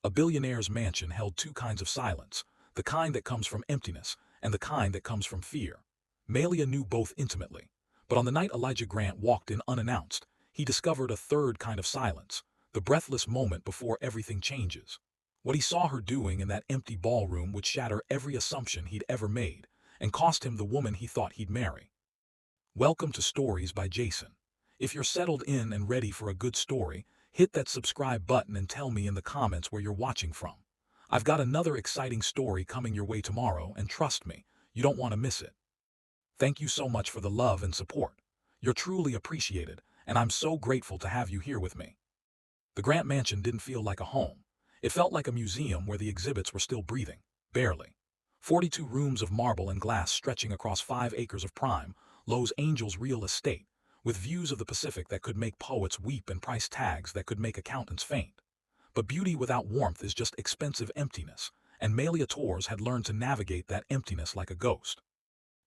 A billionaire's mansion held two kinds of silence, the kind that comes from emptiness and the kind that comes from fear. Malia knew both intimately. But on the night Elijah Grant walked in unannounced, he discovered a third kind of silence, the breathless moment before everything changes. What he saw her doing in that empty ballroom would shatter every assumption he'd ever made, and cost him the woman he thought he'd marry. Welcome to Stories by Jason. If you're settled in and ready for a good story, hit that subscribe button and tell me in the comments where you're watching from. I've got another exciting story coming your way tomorrow, and trust me, you don't want to miss it. Thank you so much for the love and support. You're truly appreciated, and I'm so grateful to have you here with me. The Grant Mansion didn't feel like a home. It felt like a museum where the exhibits were still breathing, barely. 42 rooms of marble and glass stretching across 5 acres of prime, Lowe's Angel's real estate, with views of the Pacific that could make poets weep and price tags that could make accountants faint. But beauty without warmth is just expensive emptiness, and Malia Torres had learned to navigate that emptiness like a ghost.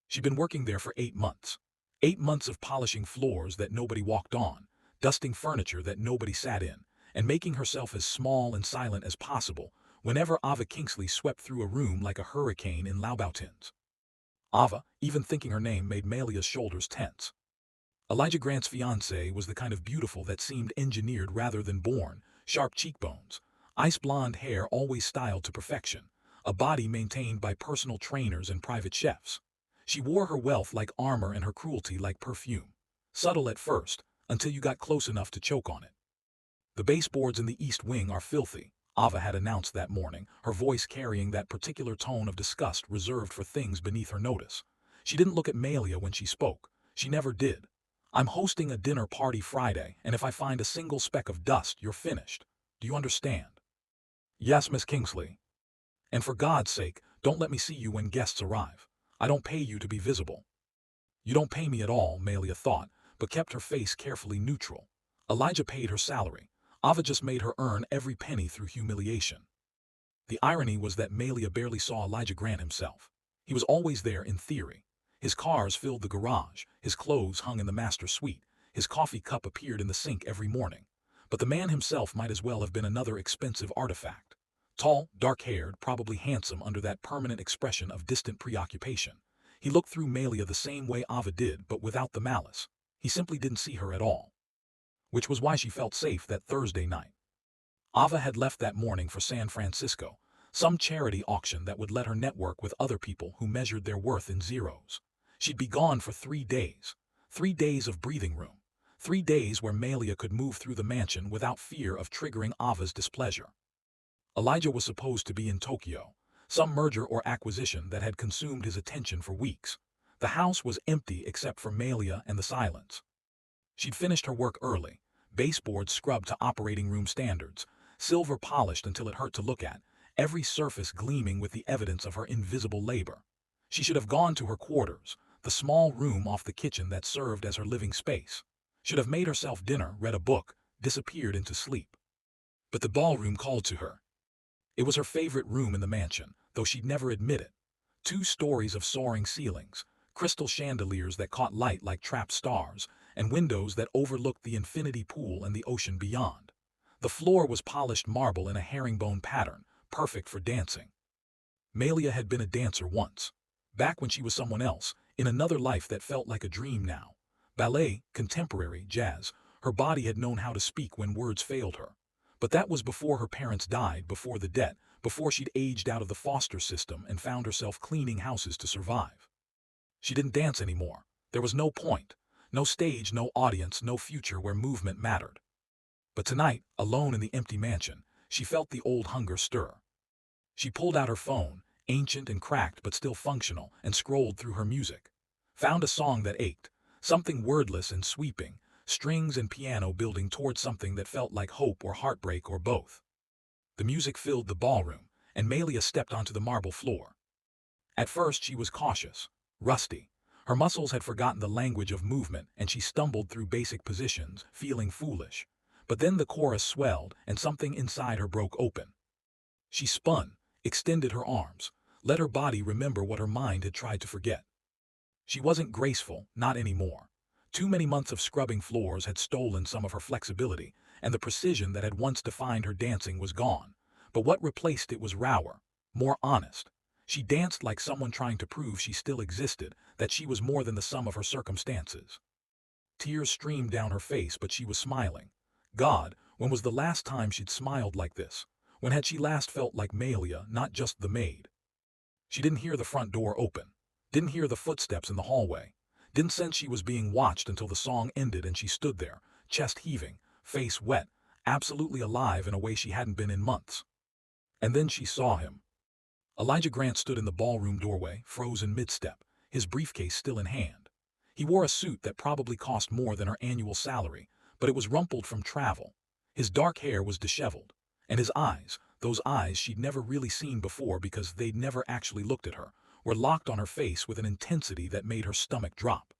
She'd been working there for 8 months. 8 months of polishing floors that nobody walked on, dusting furniture that nobody sat in, and making herself as small and silent as possible whenever Ava Kingsley swept through a room like a hurricane in Louboutin's. Ava, even thinking her name made Malia's shoulders tense. Elijah Grant's fiancée was the kind of beautiful that seemed engineered rather than born, sharp cheekbones, ice blonde hair always styled to perfection, a body maintained by personal trainers and private chefs. She wore her wealth like armor and her cruelty like perfume. Subtle at first, until you got close enough to choke on it. The baseboards in the East Wing are filthy, Ava had announced that morning, her voice carrying that particular tone of disgust reserved for things beneath her notice. She didn't look at Malia when she spoke. She never did. I'm hosting a dinner party Friday, and if I find a single speck of dust, you're finished. Do you understand? Yes, Miss Kingsley. And for God's sake, don't let me see you when guests arrive. I don't pay you to be visible. You don't pay me at all, Malia thought, but kept her face carefully neutral. Elijah paid her salary. Ava just made her earn every penny through humiliation. The irony was that Malia barely saw Elijah Grant himself. He was always there in theory. His cars filled the garage, his clothes hung in the master suite, his coffee cup appeared in the sink every morning. But the man himself might as well have been another expensive artifact. Tall, dark-haired, probably handsome under that permanent expression of distant preoccupation. He looked through Malia the same way Ava did, but without the malice. He simply didn't see her at all. Which was why she felt safe that Thursday night. Ava had left that morning for San Francisco, some charity auction that would let her network with other people who measured their worth in zeros. She'd be gone for 3 days. 3 days of breathing room. 3 days where Malia could move through the mansion without fear of triggering Ava's displeasure. Elijah was supposed to be in Tokyo, some merger or acquisition that had consumed his attention for weeks. The house was empty except for Malia and the silence. She'd finished her work early, baseboards scrubbed to operating room standards, silver polished until it hurt to look at, every surface gleaming with the evidence of her invisible labor. She should have gone to her quarters, the small room off the kitchen that served as her living space. Should have made herself dinner, read a book, disappeared into sleep. But the ballroom called to her. It was her favorite room in the mansion, though she'd never admit it. 2 stories of soaring ceilings, crystal chandeliers that caught light like trapped stars, and windows that overlooked the infinity pool and the ocean beyond. The floor was polished marble in a herringbone pattern, perfect for dancing. Malia had been a dancer once. Back when she was someone else, in another life that felt like a dream now. Ballet, contemporary, jazz, her body had known how to speak when words failed her. But that was before her parents died, before the debt, before she'd aged out of the foster system and found herself cleaning houses to survive. She didn't dance anymore. There was no point. No stage, no audience, no future where movement mattered. But tonight, alone in the empty mansion, she felt the old hunger stir. She pulled out her phone, ancient and cracked but still functional, and scrolled through her music. Found a song that ached, something wordless and sweeping, strings and piano building towards something that felt like hope or heartbreak or both. The music filled the ballroom, and Malia stepped onto the marble floor. At first she was cautious, rusty. Her muscles had forgotten the language of movement, and she stumbled through basic positions, feeling foolish. But then the chorus swelled, and something inside her broke open. She spun, extended her arms, let her body remember what her mind had tried to forget. She wasn't graceful, not anymore. Too many months of scrubbing floors had stolen some of her flexibility, and the precision that had once defined her dancing was gone. But what replaced it was rawer, more honest. She danced like someone trying to prove she still existed, that she was more than the sum of her circumstances. Tears streamed down her face, but she was smiling. God, when was the last time she'd smiled like this? When had she last felt like Malia, not just the maid? She didn't hear the front door open, didn't hear the footsteps in the hallway, didn't sense she was being watched until the song ended and she stood there, chest heaving, face wet, absolutely alive in a way she hadn't been in months. And then she saw him. Elijah Grant stood in the ballroom doorway, frozen mid-step, his briefcase still in hand. He wore a suit that probably cost more than her annual salary, but it was rumpled from travel. His dark hair was disheveled, and his eyes, those eyes she'd never really seen before because they'd never actually looked at her, were locked on her face with an intensity that made her stomach drop.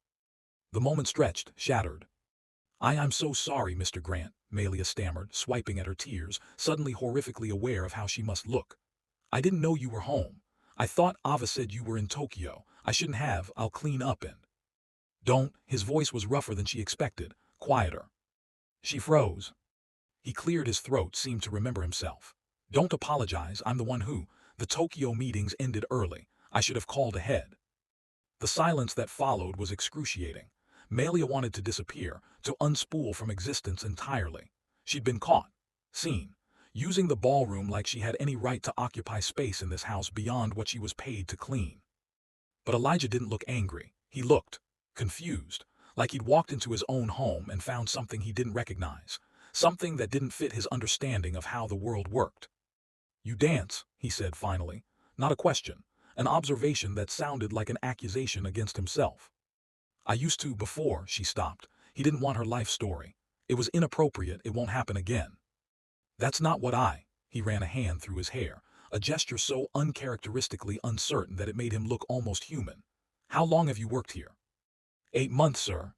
The moment stretched, shattered. I'm so sorry, Mr. Grant, Malia stammered, swiping at her tears, suddenly horrifically aware of how she must look. I didn't know you were home. I thought Ava said you were in Tokyo. I shouldn't have. I'll clean up and... Don't. His voice was rougher than she expected, quieter. She froze. He cleared his throat, seemed to remember himself. Don't apologize. I'm the one who... The Tokyo meetings ended early. I should have called ahead. The silence that followed was excruciating. Malia wanted to disappear, to unspool from existence entirely. She'd been caught, seen, using the ballroom like she had any right to occupy space in this house beyond what she was paid to clean. But Elijah didn't look angry. He looked confused, like he'd walked into his own home and found something he didn't recognize, something that didn't fit his understanding of how the world worked. You dance, he said finally, not a question, an observation that sounded like an accusation against himself. I used to before, she stopped. He didn't want her life story. It was inappropriate, it won't happen again. That's not what he ran a hand through his hair, a gesture so uncharacteristically uncertain that it made him look almost human. How long have you worked here? 8 months, sir.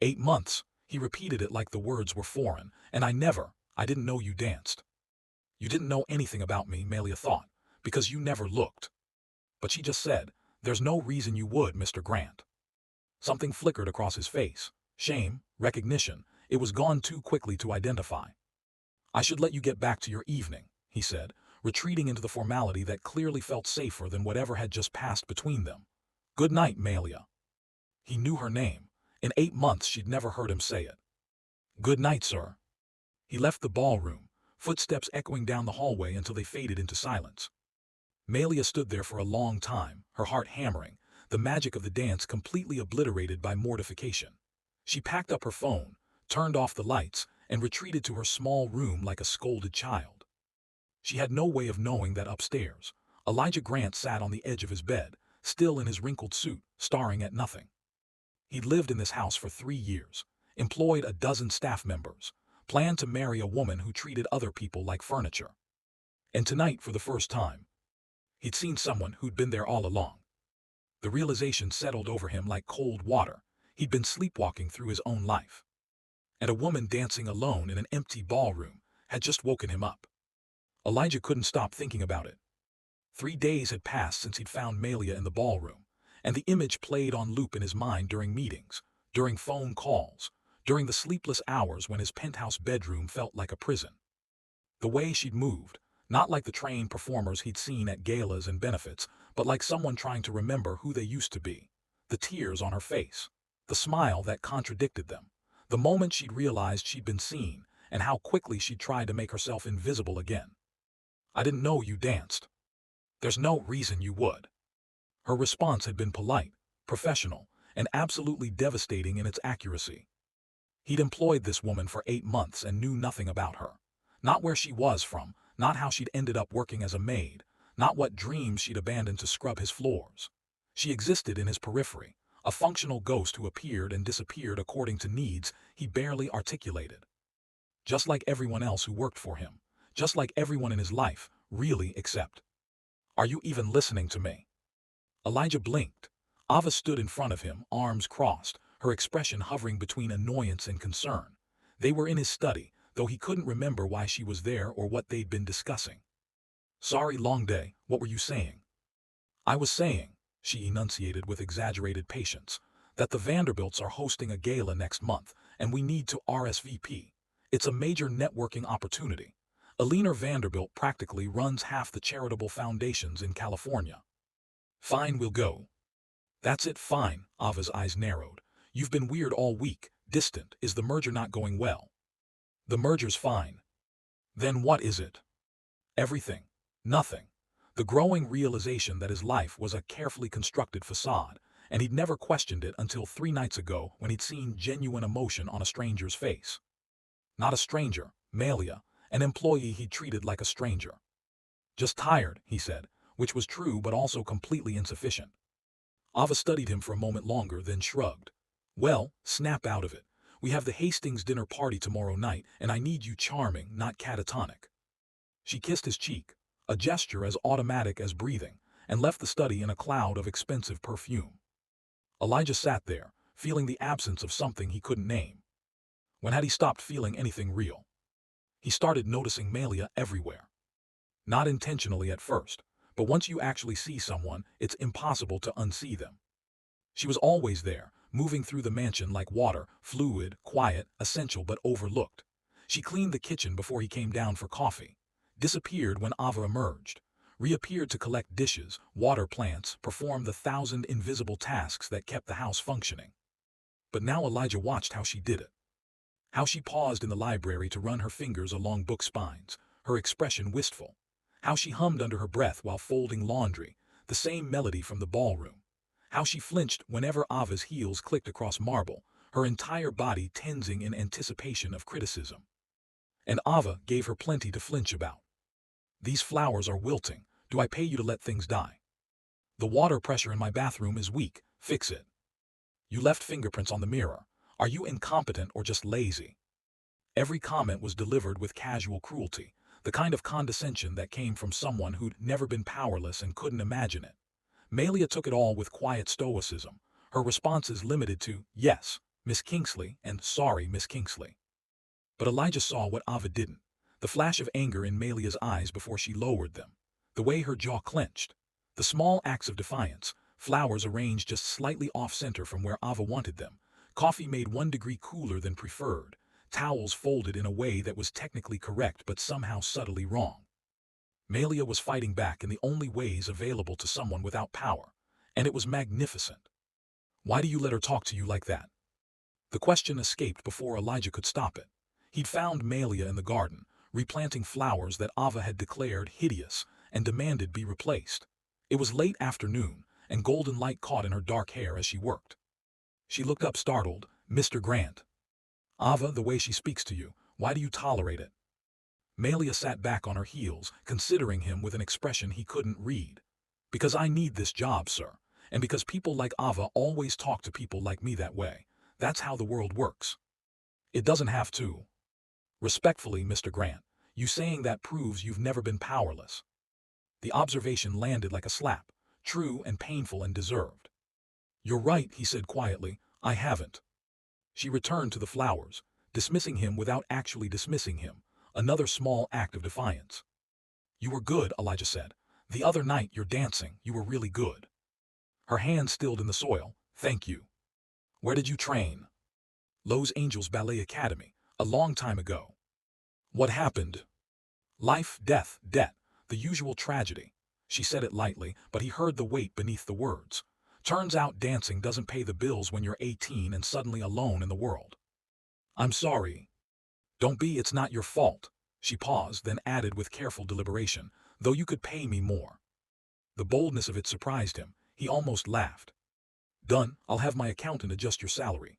8 months, he repeated it like the words were foreign, and I didn't know you danced. You didn't know anything about me, Malia thought, because you never looked. But she just said, there's no reason you would, Mr. Grant. Something flickered across his face. Shame, recognition, it was gone too quickly to identify. I should let you get back to your evening, he said, retreating into the formality that clearly felt safer than whatever had just passed between them. Good night, Malia. He knew her name. In 8 months she'd never heard him say it. Good night, sir. He left the ballroom, footsteps echoing down the hallway until they faded into silence. Malia stood there for a long time, her heart hammering, the magic of the dance completely obliterated by mortification. She packed up her phone, turned off the lights, and retreated to her small room like a scolded child. She had no way of knowing that upstairs, Elijah Grant sat on the edge of his bed, still in his wrinkled suit, staring at nothing. He'd lived in this house for 3 years, employed a dozen staff members, planned to marry a woman who treated other people like furniture. And tonight, for the first time, he'd seen someone who'd been there all along. The realization settled over him like cold water. He'd been sleepwalking through his own life. And a woman dancing alone in an empty ballroom had just woken him up. Elijah couldn't stop thinking about it. 3 days had passed since he'd found Malia in the ballroom, and the image played on loop in his mind during meetings, during phone calls, during the sleepless hours when his penthouse bedroom felt like a prison. The way she'd moved, not like the trained performers he'd seen at galas and benefits, but like someone trying to remember who they used to be. The tears on her face, the smile that contradicted them, the moment she'd realized she'd been seen, and how quickly she'd tried to make herself invisible again. I didn't know you danced. There's no reason you would. Her response had been polite, professional, and absolutely devastating in its accuracy. He'd employed this woman for 8 months and knew nothing about her. Not where she was from, not how she'd ended up working as a maid, not what dreams she'd abandoned to scrub his floors. She existed in his periphery, a functional ghost who appeared and disappeared according to needs he barely articulated. Just like everyone else who worked for him, just like everyone in his life, really, except. Are you even listening to me? Elijah blinked. Ava stood in front of him, arms crossed, her expression hovering between annoyance and concern. They were in his study, though he couldn't remember why she was there or what they'd been discussing. Sorry, long day, what were you saying? I was saying, she enunciated with exaggerated patience, that the Vanderbilts are hosting a gala next month, and we need to RSVP. It's a major networking opportunity. Eleanor Vanderbilt practically runs half the charitable foundations in California. Fine, we'll go. That's it, fine. Ava's eyes narrowed. You've been weird all week, distant. Is the merger not going well? The merger's fine. Then what is it? Everything. Nothing. The growing realization that his life was a carefully constructed facade, and he'd never questioned it until 3 nights ago when he'd seen genuine emotion on a stranger's face. Not a stranger, Malia, an employee he'd treated like a stranger. Just tired, he said, which was true but also completely insufficient. Ava studied him for a moment longer, then shrugged. Well, snap out of it. We have the Hastings dinner party tomorrow night, and I need you charming, not catatonic. She kissed his cheek, a gesture as automatic as breathing, and left the study in a cloud of expensive perfume. Elijah sat there, feeling the absence of something he couldn't name. When had he stopped feeling anything real? He started noticing Malia everywhere. Not intentionally at first, but once you actually see someone, it's impossible to unsee them. She was always there, moving through the mansion like water, fluid, quiet, essential but overlooked. She cleaned the kitchen before he came down for coffee, disappeared when Ava emerged, reappeared to collect dishes, water plants, perform the 1,000 invisible tasks that kept the house functioning. But now Elijah watched how she did it. How she paused in the library to run her fingers along book spines, her expression wistful. How she hummed under her breath while folding laundry, the same melody from the ballroom. How she flinched whenever Ava's heels clicked across marble, her entire body tensing in anticipation of criticism. And Ava gave her plenty to flinch about. These flowers are wilting. Do I pay you to let things die? The water pressure in my bathroom is weak. Fix it. You left fingerprints on the mirror. Are you incompetent or just lazy? Every comment was delivered with casual cruelty, the kind of condescension that came from someone who'd never been powerless and couldn't imagine it. Malia took it all with quiet stoicism, her responses limited to, yes, Miss Kingsley, and sorry, Miss Kingsley. But Elijah saw what Ava didn't, the flash of anger in Malia's eyes before she lowered them, the way her jaw clenched, the small acts of defiance, flowers arranged just slightly off-center from where Ava wanted them, coffee made 1 degree cooler than preferred, towels folded in a way that was technically correct but somehow subtly wrong. Malia was fighting back in the only ways available to someone without power, and it was magnificent. Why do you let her talk to you like that? The question escaped before Elijah could stop it. He'd found Malia in the garden, replanting flowers that Ava had declared hideous and demanded be replaced. It was late afternoon, and golden light caught in her dark hair as she worked. She looked up startled. Mr. Grant. Ava, the way she speaks to you, why do you tolerate it? Malia sat back on her heels, considering him with an expression he couldn't read. Because I need this job, sir, and because people like Ava always talk to people like me that way. That's how the world works. It doesn't have to. Respectfully, Mr. Grant, you saying that proves you've never been powerless. The observation landed like a slap, true and painful and deserved. You're right, he said quietly, I haven't. She returned to the flowers, dismissing him without actually dismissing him, another small act of defiance. You were good, Elijah said. The other night you're dancing, you were really good. Her hand stilled in the soil. Thank you. Where did you train? Los Angeles Ballet Academy, a long time ago. What happened? Life, death, debt, the usual tragedy. She said it lightly, but he heard the weight beneath the words. Turns out dancing doesn't pay the bills when you're 18 and suddenly alone in the world. I'm sorry. Don't be, it's not your fault. She paused, then added with careful deliberation, though you could pay me more. The boldness of it surprised him. He almost laughed. Done, I'll have my accountant adjust your salary.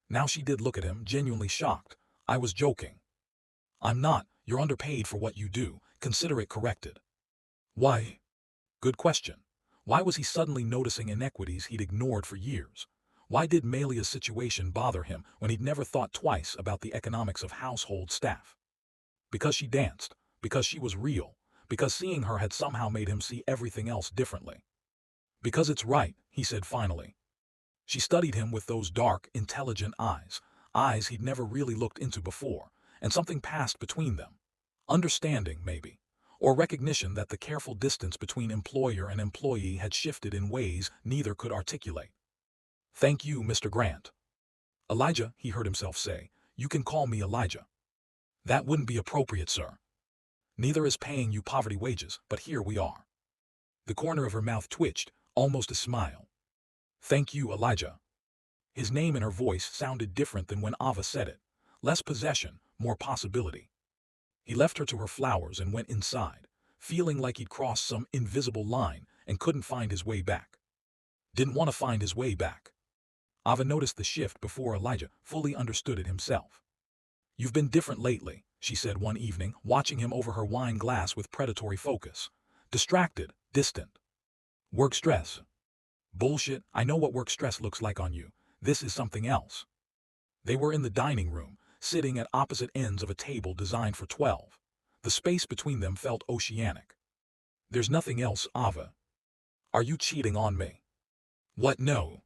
Now she did look at him, genuinely shocked. I was joking. I'm not, you're underpaid for what you do, consider it corrected. Why? Good question. Why was he suddenly noticing inequities he'd ignored for years? Why did Malia's situation bother him when he'd never thought twice about the economics of household staff? Because she danced, because she was real, because seeing her had somehow made him see everything else differently. Because it's right, he said finally. She studied him with those dark, intelligent eyes, eyes he'd never really looked into before, and something passed between them. Understanding, maybe. Or recognition that the careful distance between employer and employee had shifted in ways neither could articulate. Thank you, Mr. Grant. Elijah, he heard himself say. You can call me Elijah. That wouldn't be appropriate, sir. Neither is paying you poverty wages, but here we are. The corner of her mouth twitched, almost a smile. Thank you, Elijah. His name and her voice sounded different than when Ava said it. Less possession, more possibility. He left her to her flowers and went inside, feeling like he'd crossed some invisible line and couldn't find his way back. Didn't want to find his way back. Ava noticed the shift before Elijah fully understood it himself. You've been different lately, she said one evening, watching him over her wine glass with predatory focus. Distracted, distant. Work stress. Bullshit, I know what work stress looks like on you. This is something else. They were in the dining room, sitting at opposite ends of a table designed for 12. The space between them felt oceanic. There's nothing else, Ava. Are you cheating on me? What, no?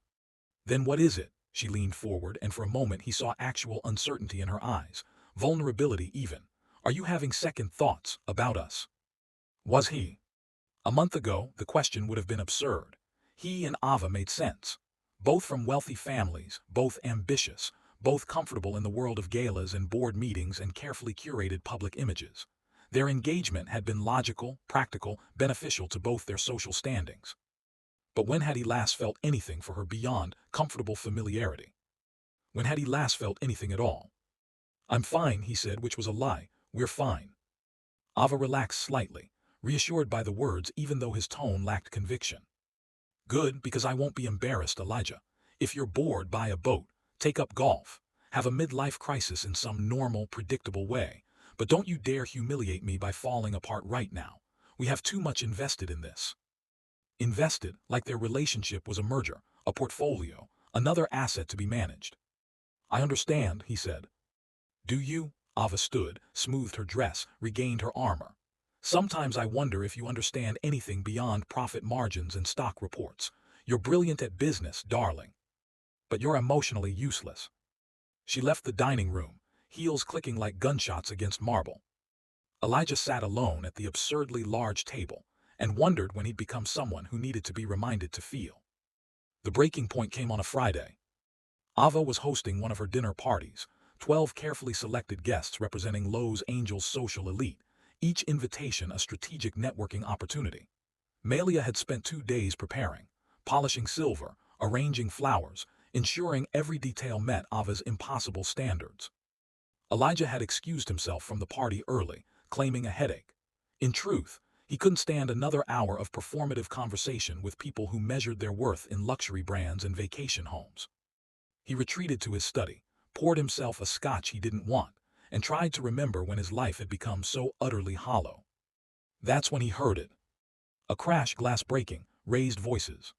Then what is it? She leaned forward, and for a moment he saw actual uncertainty in her eyes, vulnerability even. Are you having second thoughts about us? Was he? A month ago, the question would have been absurd. He and Ava made sense. Both from wealthy families, both ambitious, both comfortable in the world of galas and board meetings and carefully curated public images. Their engagement had been logical, practical, beneficial to both their social standings. But when had he last felt anything for her beyond comfortable familiarity? When had he last felt anything at all? I'm fine, he said, which was a lie. We're fine. Ava relaxed slightly, reassured by the words even though his tone lacked conviction. Good, because I won't be embarrassed, Elijah. If you're bored, buy a boat, take up golf, have a midlife crisis in some normal, predictable way. But don't you dare humiliate me by falling apart right now. We have too much invested in this. Invested, like their relationship was a merger, a portfolio, another asset to be managed. I understand, he said. Do you? Ava stood, smoothed her dress, regained her armor. Sometimes I wonder if you understand anything beyond profit margins and stock reports. You're brilliant at business, darling. But you're emotionally useless. She left the dining room, heels clicking like gunshots against marble. Elijah sat alone at the absurdly large table and wondered when he'd become someone who needed to be reminded to feel. The breaking point came on a Friday. Ava was hosting one of her dinner parties, 12 carefully selected guests representing Lowe's Angels social elite, each invitation a strategic networking opportunity. Melia had spent 2 days preparing, polishing silver, arranging flowers, ensuring every detail met Ava's impossible standards. Elijah had excused himself from the party early, claiming a headache. In truth, he couldn't stand another hour of performative conversation with people who measured their worth in luxury brands and vacation homes. He retreated to his study, poured himself a scotch he didn't want, and tried to remember when his life had become so utterly hollow. That's when he heard it. A crash, glass breaking, raised voices.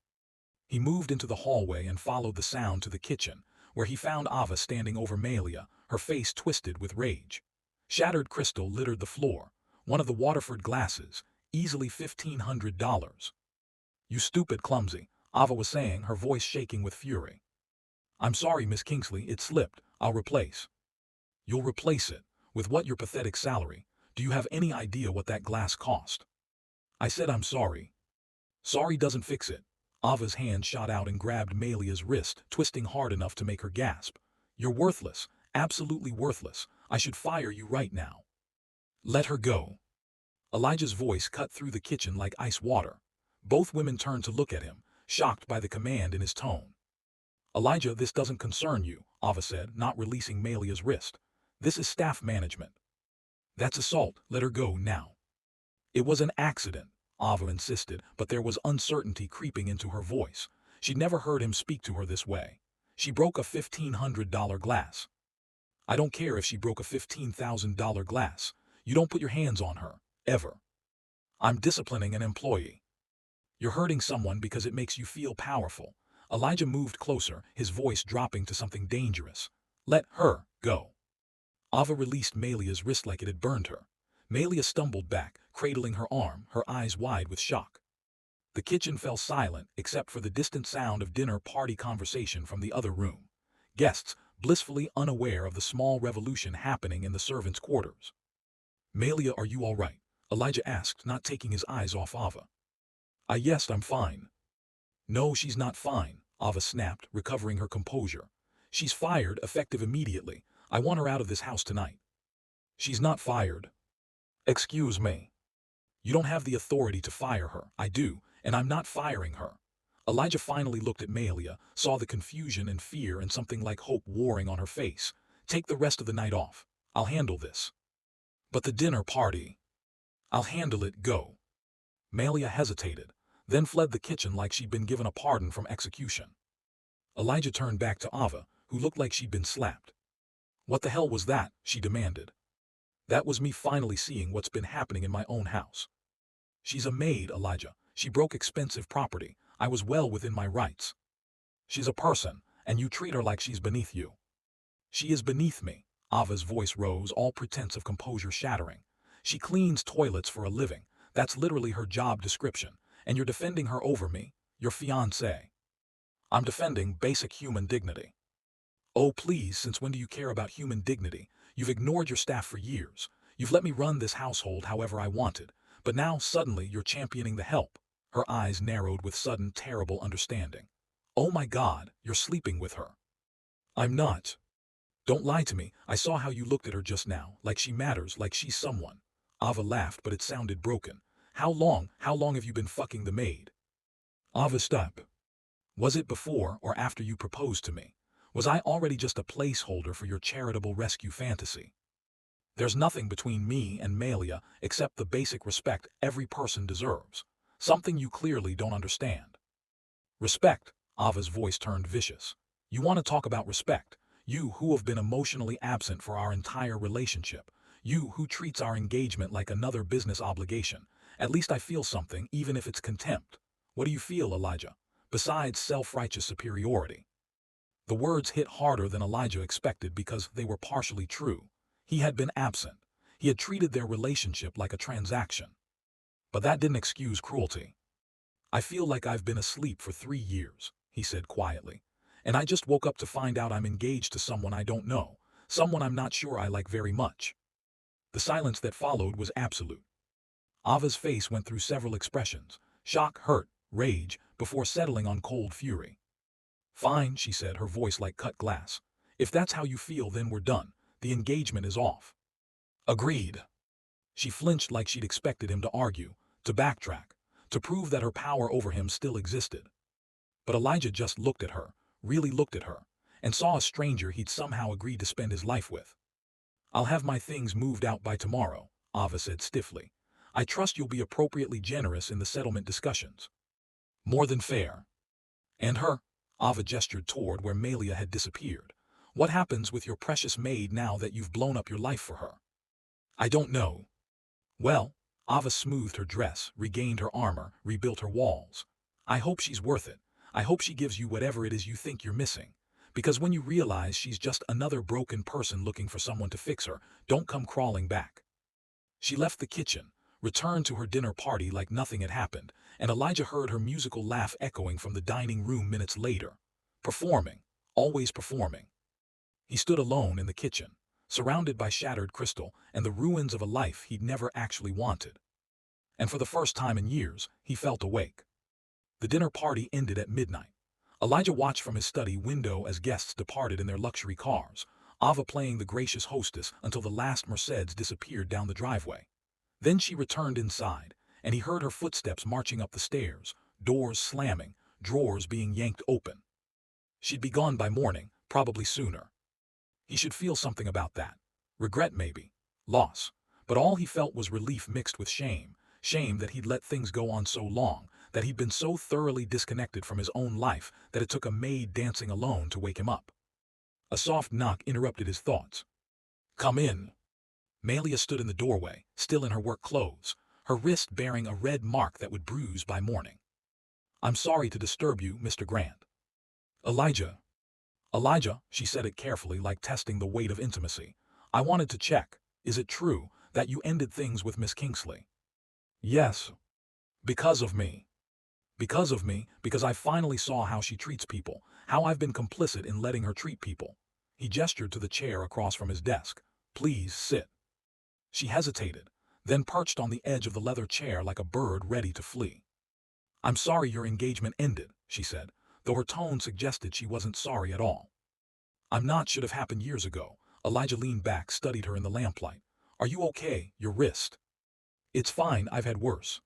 He moved into the hallway and followed the sound to the kitchen, where he found Ava standing over Melia, her face twisted with rage. Shattered crystal littered the floor, one of the Waterford glasses, easily $1,500. You stupid clumsy, Ava was saying, her voice shaking with fury. I'm sorry, Miss Kingsley, it slipped. I'll replace. You'll replace it? With what, your pathetic salary? Do you have any idea what that glass cost? I said I'm sorry. Sorry doesn't fix it. Ava's hand shot out and grabbed Melia's wrist, twisting hard enough to make her gasp. You're worthless, absolutely worthless. I should fire you right now. Let her go. Elijah's voice cut through the kitchen like ice water. Both women turned to look at him, shocked by the command in his tone. Elijah, this doesn't concern you, Ava said, not releasing Melia's wrist. This is staff management. That's assault. Let her go now. It was an accident, Ava insisted, but there was uncertainty creeping into her voice. She'd never heard him speak to her this way. She broke a $1,500 glass. I don't care if she broke a $15,000 glass. You don't put your hands on her, ever. I'm disciplining an employee. You're hurting someone because it makes you feel powerful. Elijah moved closer, his voice dropping to something dangerous. Let her go. Ava released Melia's wrist like it had burned her. Melia stumbled back, cradling her arm, her eyes wide with shock. The kitchen fell silent except for the distant sound of dinner party conversation from the other room. Guests, blissfully unaware of the small revolution happening in the servants' quarters. Melia, are you all right? Elijah asked, not taking his eyes off Ava. Yes, I'm fine. No, she's not fine, Ava snapped, recovering her composure. She's fired, effective immediately. I want her out of this house tonight. She's not fired. Excuse me. You don't have the authority to fire her. I do, and I'm not firing her. Elijah finally looked at Malia, saw the confusion and fear and something like hope warring on her face. Take the rest of the night off. I'll handle this. But the dinner party. I'll handle it, go. Malia hesitated, then fled the kitchen like she'd been given a pardon from execution. Elijah turned back to Ava, who looked like she'd been slapped. What the hell was that? She demanded. That was me finally seeing what's been happening in my own house. She's a maid, Elijah. She broke expensive property. I was well within my rights. She's a person, and you treat her like she's beneath you. She is beneath me. Ava's voice rose, all pretense of composure shattering. She cleans toilets for a living. That's literally her job description. And you're defending her over me, your fiancé. I'm defending basic human dignity. Oh please, since when do you care about human dignity? You've ignored your staff for years. You've let me run this household however I wanted. But now, suddenly, you're championing the help. Her eyes narrowed with sudden, terrible understanding. Oh my God, you're sleeping with her. I'm not. Don't lie to me. I saw how you looked at her just now, like she matters, like she's someone. Ava laughed, but it sounded broken. How long have you been fucking the maid? Ava, stop. Was it before or after you proposed to me? Was I already just a placeholder for your charitable rescue fantasy? There's nothing between me and Malia except the basic respect every person deserves. Something you clearly don't understand. Respect. Ava's voice turned vicious. You want to talk about respect? You who have been emotionally absent for our entire relationship. You who treats our engagement like another business obligation. At least I feel something, even if it's contempt. What do you feel, Elijah? Besides self-righteous superiority. The words hit harder than Elijah expected because they were partially true. He had been absent. He had treated their relationship like a transaction. But that didn't excuse cruelty. I feel like I've been asleep for 3 years, he said quietly. And I just woke up to find out I'm engaged to someone I don't know, someone I'm not sure I like very much. The silence that followed was absolute. Ava's face went through several expressions, shock, hurt, rage, before settling on cold fury. Fine, she said, her voice like cut glass. If that's how you feel, then we're done. The engagement is off. Agreed. She flinched like she'd expected him to argue, to backtrack, to prove that her power over him still existed. But Elijah just looked at her, really looked at her, and saw a stranger he'd somehow agreed to spend his life with. I'll have my things moved out by tomorrow, Ava said stiffly. I trust you'll be appropriately generous in the settlement discussions. More than fair. And her? Ava gestured toward where Malia had disappeared. What happens with your precious maid now that you've blown up your life for her? I don't know. Well, Ava smoothed her dress, regained her armor, rebuilt her walls. I hope she's worth it. I hope she gives you whatever it is you think you're missing. Because when you realize she's just another broken person looking for someone to fix her, don't come crawling back. She left the kitchen, returned to her dinner party like nothing had happened, and Elijah heard her musical laugh echoing from the dining room minutes later. Performing, always performing. He stood alone in the kitchen, surrounded by shattered crystal and the ruins of a life he'd never actually wanted. And for the first time in years, he felt awake. The dinner party ended at midnight. Elijah watched from his study window as guests departed in their luxury cars, Ava playing the gracious hostess until the last Mercedes disappeared down the driveway. Then she returned inside, and he heard her footsteps marching up the stairs, doors slamming, drawers being yanked open. She'd be gone by morning, probably sooner. He should feel something about that. Regret maybe. Loss. But all he felt was relief mixed with shame. Shame that he'd let things go on so long, that he'd been so thoroughly disconnected from his own life that it took a maid dancing alone to wake him up. A soft knock interrupted his thoughts. Come in. Malia stood in the doorway, still in her work clothes, her wrist bearing a red mark that would bruise by morning. I'm sorry to disturb you, Mr. Grant. Elijah. Elijah, she said it carefully like testing the weight of intimacy. I wanted to check, is it true that you ended things with Miss Kingsley? Yes. Because of me. Because of me, because I finally saw how she treats people, how I've been complicit in letting her treat people. He gestured to the chair across from his desk. Please sit. She hesitated, then perched on the edge of the leather chair like a bird ready to flee. I'm sorry your engagement ended, she said, though her tone suggested she wasn't sorry at all. I'm not, should have happened years ago. Elijah leaned back, studied her in the lamplight. Are you okay, your wrist? It's fine, I've had worse.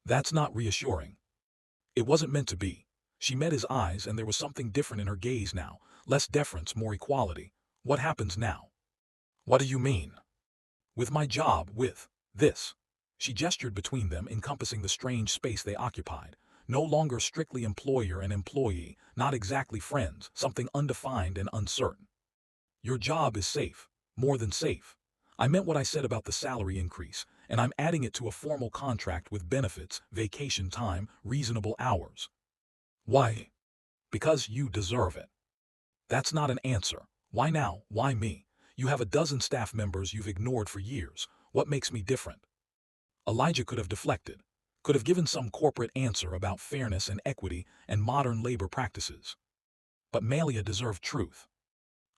That's not reassuring. It wasn't meant to be. She met his eyes and there was something different in her gaze now, less deference, more equality. What happens now? What do you mean? With my job, with this. She gestured between them, encompassing the strange space they occupied. No longer strictly employer and employee, not exactly friends, something undefined and uncertain. Your job is safe. More than safe. I meant what I said about the salary increase, and I'm adding it to a formal contract with benefits, vacation time, reasonable hours. Why? Because you deserve it. That's not an answer. Why now? Why me? You have a dozen staff members you've ignored for years. What makes me different? Elijah could have deflected, could have given some corporate answer about fairness and equity and modern labor practices. But Malia deserved truth.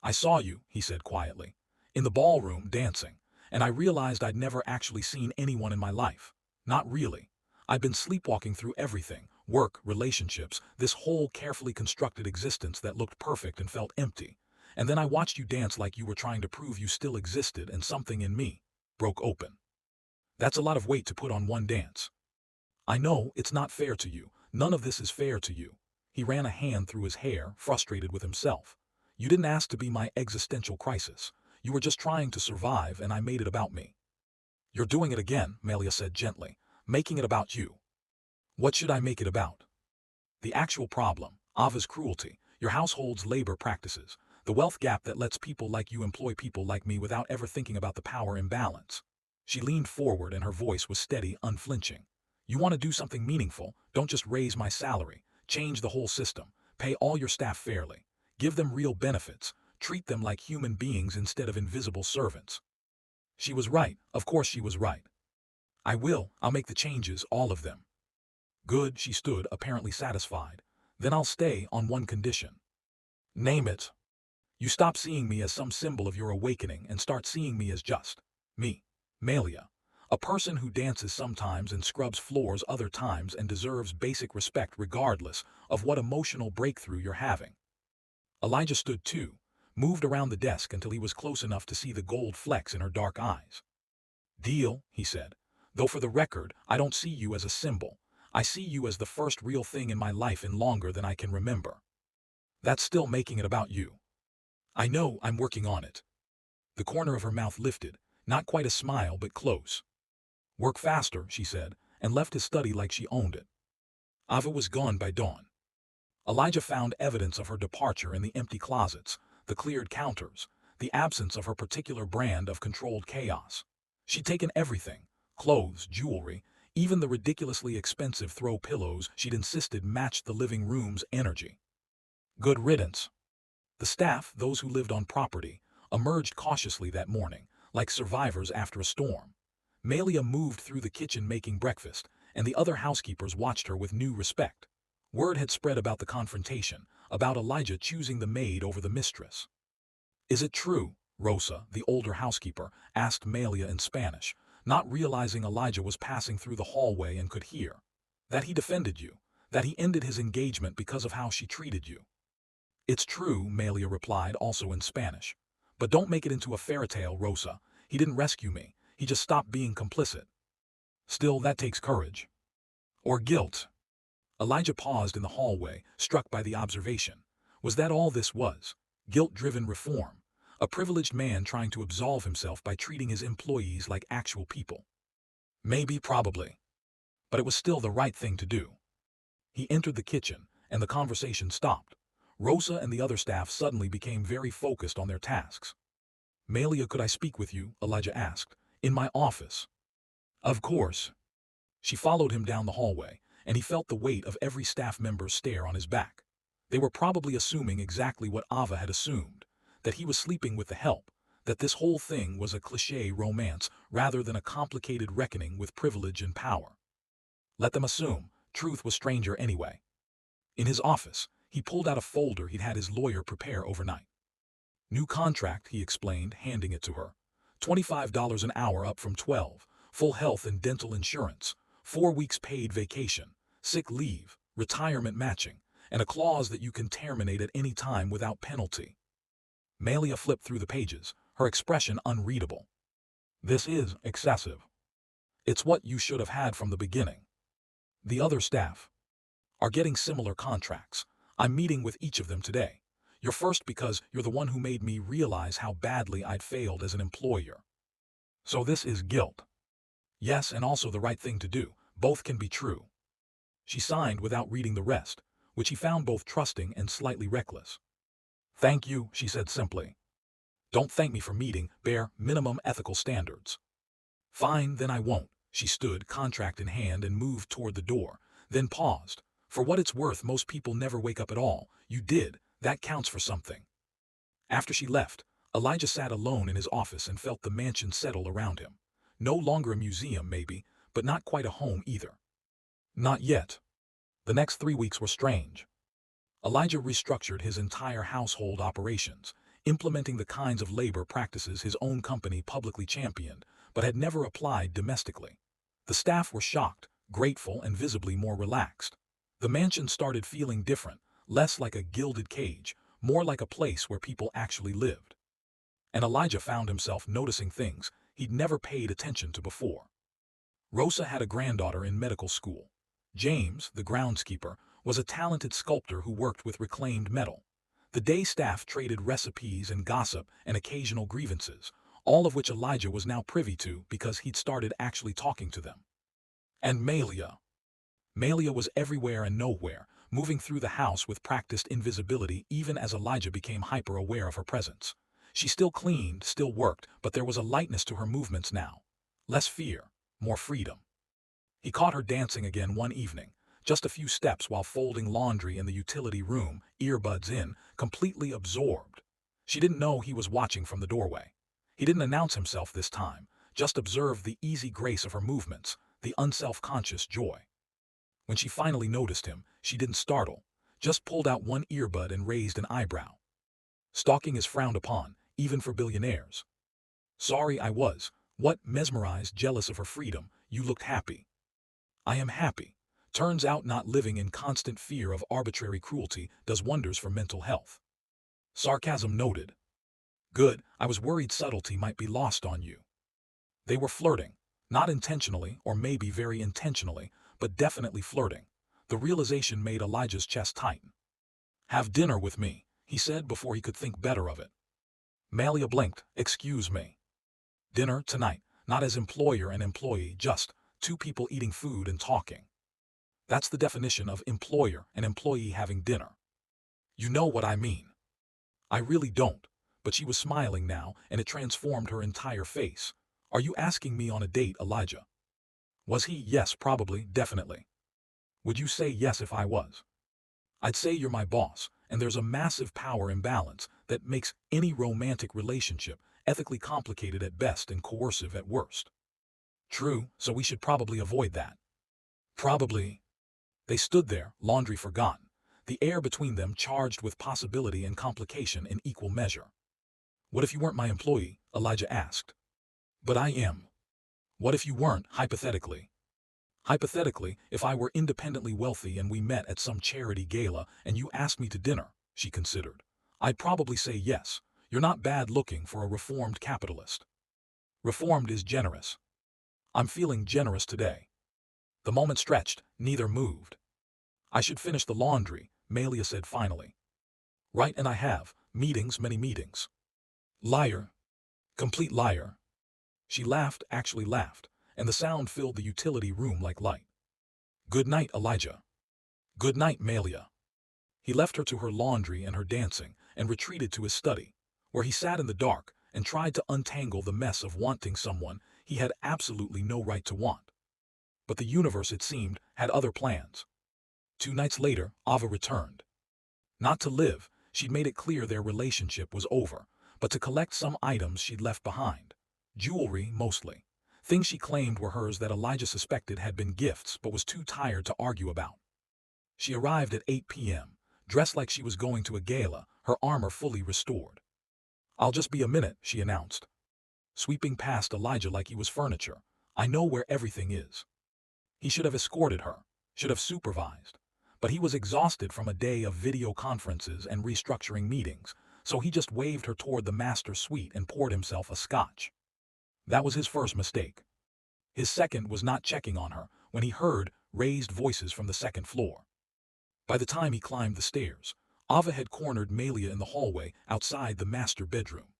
I saw you, he said quietly, in the ballroom dancing, and I realized I'd never actually seen anyone in my life. Not really. I'd been sleepwalking through everything, work, relationships, this whole carefully constructed existence that looked perfect and felt empty. And then I watched you dance like you were trying to prove you still existed, and something in me broke open. That's a lot of weight to put on one dance. I know, it's not fair to you. None of this is fair to you. He ran a hand through his hair, frustrated with himself. You didn't ask to be my existential crisis. You were just trying to survive, and I made it about me. You're doing it again, Malia said gently, making it about you. What should I make it about? The actual problem, Ava's cruelty, your household's labor practices, the wealth gap that lets people like you employ people like me without ever thinking about the power imbalance. She leaned forward and her voice was steady, unflinching. You want to do something meaningful, don't just raise my salary, change the whole system, pay all your staff fairly, give them real benefits, treat them like human beings instead of invisible servants. She was right, of course she was right. I'll make the changes, all of them. Good, she stood, apparently satisfied. Then I'll stay on one condition. Name it. You stop seeing me as some symbol of your awakening and start seeing me as just me, Malia. A person who dances sometimes and scrubs floors other times and deserves basic respect regardless of what emotional breakthrough you're having. Elijah stood too, moved around the desk until he was close enough to see the gold flecks in her dark eyes. Deal, he said. Though for the record, I don't see you as a symbol. I see you as the first real thing in my life in longer than I can remember. That's still making it about you. I know, I'm working on it. The corner of her mouth lifted, not quite a smile but close. Work faster, she said, and left his study like she owned it. Ava was gone by dawn. Elijah found evidence of her departure in the empty closets, the cleared counters, the absence of her particular brand of controlled chaos. She'd taken everything, clothes, jewelry, even the ridiculously expensive throw pillows she'd insisted matched the living room's energy. Good riddance. The staff, those who lived on property, emerged cautiously that morning, like survivors after a storm. Malia moved through the kitchen making breakfast, and the other housekeepers watched her with new respect. Word had spread about the confrontation, about Elijah choosing the maid over the mistress. Is it true, Rosa, the older housekeeper, asked Malia in Spanish, not realizing Elijah was passing through the hallway and could hear. That he defended you, that he ended his engagement because of how she treated you. It's true, Malia replied, also in Spanish. But don't make it into a fairy tale, Rosa. He didn't rescue me. He just stopped being complicit. Still, that takes courage. Or guilt. Elijah paused in the hallway, struck by the observation. Was that all this was? Guilt-driven reform. A privileged man trying to absolve himself by treating his employees like actual people. Maybe, probably. But it was still the right thing to do. He entered the kitchen, and the conversation stopped. Rosa and the other staff suddenly became very focused on their tasks. Malia, could I speak with you? Elijah asked. In my office. Of course. She followed him down the hallway, and he felt the weight of every staff member's stare on his back. They were probably assuming exactly what Ava had assumed, that he was sleeping with the help, that this whole thing was a cliché romance rather than a complicated reckoning with privilege and power. Let them assume. Truth was stranger anyway. In his office, he pulled out a folder he'd had his lawyer prepare overnight. New contract, he explained, handing it to her. $25 an hour up from $12, full health and dental insurance, 4 weeks paid vacation, sick leave, retirement matching, and a clause that you can terminate at any time without penalty. Malia flipped through the pages, her expression unreadable. This is excessive. It's what you should have had from the beginning. The other staff are getting similar contracts. I'm meeting with each of them today. You're first because you're the one who made me realize how badly I'd failed as an employer. So this is guilt. Yes, and also the right thing to do. Both can be true. She signed without reading the rest, which he found both trusting and slightly reckless. Thank you, she said simply. Don't thank me for meeting bare minimum ethical standards. Fine, then I won't. She stood, contract in hand, and moved toward the door, then paused. For what it's worth, most people never wake up at all. You did. That counts for something. After she left, Elijah sat alone in his office and felt the mansion settle around him. No longer a museum, maybe, but not quite a home either. Not yet. The next 3 weeks were strange. Elijah restructured his entire household operations, implementing the kinds of labor practices his own company publicly championed, but had never applied domestically. The staff were shocked, grateful, and visibly more relaxed. The mansion started feeling different, less like a gilded cage, more like a place where people actually lived. And Elijah found himself noticing things he'd never paid attention to before. Rosa had a granddaughter in medical school. James, the groundskeeper, was a talented sculptor who worked with reclaimed metal. The day staff traded recipes and gossip and occasional grievances, all of which Elijah was now privy to because he'd started actually talking to them. And Malia. Malia was everywhere and nowhere, moving through the house with practiced invisibility even as Elijah became hyper-aware of her presence. She still cleaned, still worked, but there was a lightness to her movements now. Less fear, more freedom. He caught her dancing again one evening, just a few steps while folding laundry in the utility room, earbuds in, completely absorbed. She didn't know he was watching from the doorway. He didn't announce himself this time, just observed the easy grace of her movements, the unself-conscious joy. When she finally noticed him, she didn't startle, just pulled out one earbud and raised an eyebrow. Stalking is frowned upon, even for billionaires. Sorry I was. What, mesmerized, jealous of her freedom, you looked happy. I am happy. Turns out not living in constant fear of arbitrary cruelty does wonders for mental health. Sarcasm noted. Good, I was worried subtlety might be lost on you. They were flirting, not intentionally or maybe very intentionally, but definitely flirting. The realization made Elijah's chest tighten. Have dinner with me, he said before he could think better of it. Malia blinked. Excuse me. Dinner tonight, not as employer and employee, just two people eating food and talking. That's the definition of employer and employee having dinner. You know what I mean. I really don't, but she was smiling now, and it transformed her entire face. Are you asking me on a date, Elijah? Was he? Yes, probably, definitely. Would you say yes if I was? I'd say you're my boss, and there's a massive power imbalance that makes any romantic relationship ethically complicated at best and coercive at worst. True, so we should probably avoid that. Probably. They stood there, laundry forgotten, the air between them charged with possibility and complication in equal measure. What if you weren't my employee? Elijah asked. But I am. What if you weren't, hypothetically? Hypothetically, if I were independently wealthy and we met at some charity gala and you asked me to dinner, she considered, I'd probably say yes. You're not bad looking for a reformed capitalist. Reformed is generous. I'm feeling generous today. The moment stretched, neither moved. I should finish the laundry, Malia said finally. Right, and I have. Meetings, many meetings. Liar. Complete liar. She laughed, actually laughed, and the sound filled the utility room like light. Good night, Elijah. Good night, Malia. He left her to her laundry and her dancing, and retreated to his study, where he sat in the dark and tried to untangle the mess of wanting someone he had absolutely no right to want. But the universe, it seemed, had other plans. 2 nights later, Ava returned. Not to live, she'd made it clear their relationship was over, but to collect some items she'd left behind. Jewelry, mostly. Things she claimed were hers that Elijah suspected had been gifts but was too tired to argue about. She arrived at 8 p.m., dressed like she was going to a gala, her armor fully restored. I'll just be a minute, she announced. Sweeping past Elijah like he was furniture. I know where everything is. He should have escorted her, should have supervised. But he was exhausted from a day of video conferences and restructuring meetings, so he just waved her toward the master suite and poured himself a scotch. That was his first mistake. His second was not checking on her when he heard raised voices from the second floor. By the time he climbed the stairs, Ava had cornered Malia in the hallway outside the master bedroom.